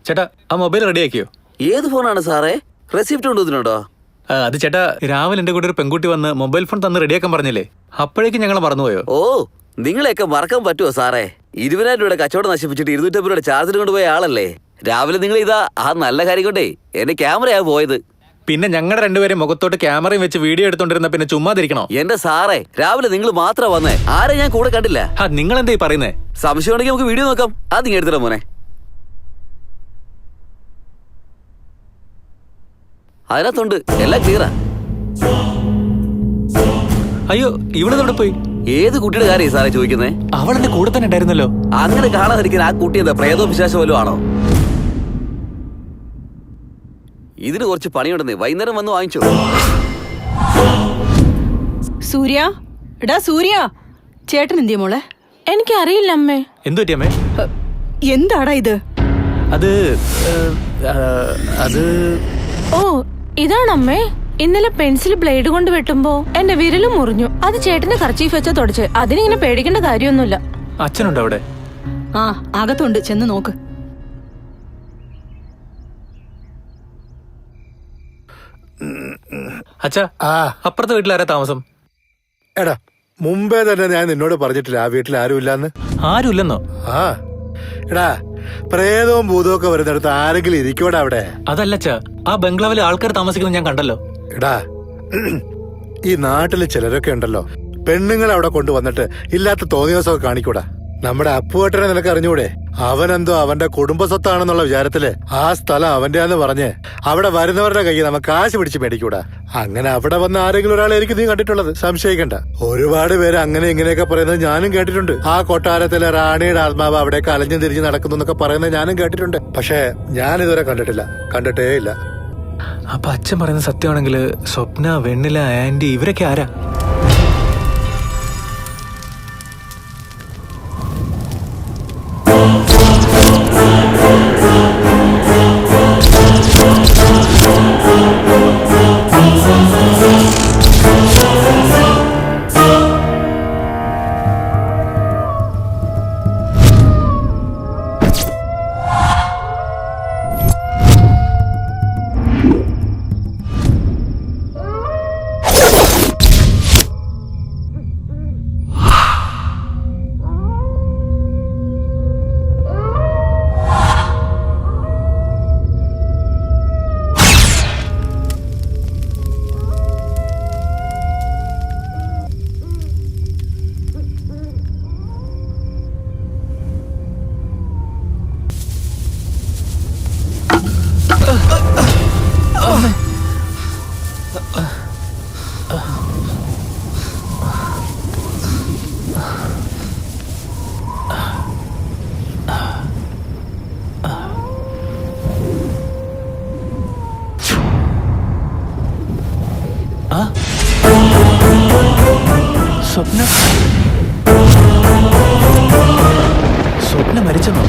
ചേട്ടാ ആ മൊബൈൽ റെഡിയാക്കിയോ? ഏത് ഫോണാണ് സാറേ? റെസിപ്റ്റ് കൊണ്ടുവന്നിട്ടുണ്ടോ? അത് ചേട്ടാ രാവിലെ എന്റെ കൂടെ ഒരു പെൺകുട്ടി വന്ന് മൊബൈൽ ഫോൺ തന്ന് റെഡിയാക്കാൻ പറഞ്ഞില്ലേ, അപ്പോഴേക്കും ഞങ്ങൾ മറന്നുപോയോ? ഓ, നിങ്ങളെയൊക്കെ മറക്കാൻ പറ്റുമോ സാറേ? 20,000 രൂപയുടെ കച്ചവടം നശിപ്പിച്ചിട്ട് 250 രൂപയുടെ ചാർജർ കൊണ്ടുപോയ ആളല്ലേ. രാവിലെ നിങ്ങൾ ഇതാ ആ നല്ല കാര്യം കൊണ്ടേ എന്റെ ക്യാമറയാ പോയത്. പിന്നെ ഞങ്ങളുടെ രണ്ടുപേരും മുഖത്തോട്ട് ക്യാമറയും വെച്ച് വീഡിയോ എടുത്തോണ്ടിരുന്ന പിന്നെ ചുമ്മാതിരിക്കണോ? എന്റെ സാറേ, രാവിലെ നിങ്ങൾ മാത്രം വന്നേ, ആരെ ഞാൻ കൂടെ കണ്ടില്ല. നിങ്ങൾ എന്താ ഈ പറയുന്നേ? സംശയമുണ്ടെങ്കിൽ നമുക്ക് വീഡിയോ നോക്കാം. അത് നിങ്ങൾ എടുത്തിടാ മോനെ. അതിനകത്തുണ്ട്, എല്ലാം ക്ലിയറാ. അയ്യോ, ഇവിടെ പോയി? ഏത് കുട്ടിയുടെ കാര്യം സാറേ ചോദിക്കുന്നേ? അവൾ എന്റെ കൂടെ തന്നെ ഉണ്ടായിരുന്നല്ലോ. അങ്ങനെ കാണാതിരിക്കുന്ന ആ കുട്ടി എന്താ പ്രേതോ വിശ്വാസം വല്ലതും ആണോ? ഇതിന് കുറച്ച് പണിയുണ്ടെന്നേ, വൈകുന്നേരം വന്ന് വാങ്ങിച്ചോ. സൂര്യ, എടാ സൂര്യ, ചേട്ടൻ എന്തിയ മോളെ? എനിക്കറിയില്ല അമ്മേ. എന്തു പറ്റി അമ്മേ? എന്താടാ ഇത്? അത് ഓ, ഇതാണമ്മേ. ഇന്നലെ പെൻസിൽ ബ്ലേഡ് കൊണ്ട് വെട്ടുമ്പോ എന്റെ വിരലും മുറിഞ്ഞു. അത് ചേട്ടന്റെ കർച്ചീഫ് വെച്ചാ തുടച്ച്. അതിനിങ്ങനെ പേടിക്കേണ്ട കാര്യമൊന്നുമില്ല. അച്ഛനുണ്ടോ അവിടെ? ആ, അകത്തുണ്ട്, ചെന്ന് നോക്ക്. അച്ഛാ, അപ്പുറത്തെ വീട്ടിലാരാ താമസം? എടാ, മുമ്പേ തന്നെ ഞാൻ നിന്നോട് പറഞ്ഞിട്ടില്ല ആ വീട്ടിൽ ആരുമില്ലാന്ന്. ആരുമില്ലെന്നോ? ആ എടാ, പ്രേതവും ഭൂതവും ഒക്കെ വരുന്നിടത്ത് ആരെങ്കിലും ഇരിക്കൂടാ അവിടെ? അതല്ല അച്ഛാ, ആ ബംഗ്ലാവിൽ ആൾക്കാർ താമസിക്കുന്നത് ഞാൻ കണ്ടല്ലോ. എടാ, ഈ നാട്ടില് ചിലരൊക്കെ ഉണ്ടല്ലോ, പെണ്ണുങ്ങൾ അവിടെ കൊണ്ടുവന്നിട്ട് ഇല്ലാത്ത തോന്നിയ ദിവസമൊക്കെ കാണിക്കൂടാ. നമ്മുടെ അപ്പുവേട്ടനെ നിനക്ക് അറിഞ്ഞൂടെ? അവനെന്തോ അവന്റെ കുടുംബ സ്വത്താണെന്നുള്ള വിചാരത്തില് ആ സ്ഥലം അവന്റെയാന്ന് പറഞ്ഞ് അവിടെ വരുന്നവരുടെ കയ്യിൽ നമുക്ക് കാശ് പിടിച്ച് മേടിക്കൂടാ. അങ്ങനെ അവിടെ വന്ന ആരെങ്കിലും ഒരാളായിരിക്കും നീ കണ്ടിട്ടുള്ളത്, സംശയിക്കണ്ട. ഒരുപാട് പേര് അങ്ങനെ ഇങ്ങനെയൊക്കെ പറയുന്നത് ഞാനും കേട്ടിട്ടുണ്ട്. ആ കൊട്ടാരത്തിലെ റാണിയുടെ ആത്മാവ് അവിടേക്ക് അലഞ്ഞു തിരിഞ്ഞ് നടക്കുന്നു എന്നൊക്കെ പറയുന്നത് ഞാനും കേട്ടിട്ടുണ്ട്. പക്ഷേ ഞാനിതുവരെ കണ്ടിട്ടില്ല, കണ്ടിട്ടേ ഇല്ല. അപ്പൊ അച്ഛൻ പറയുന്നത് സത്യമാണെങ്കിൽ സ്വപ്ന, വെണ്ണില, ആന്റി ഇവരൊക്കെ ആരാ? സ്വപ്ന മരിച്ചെന്നോ?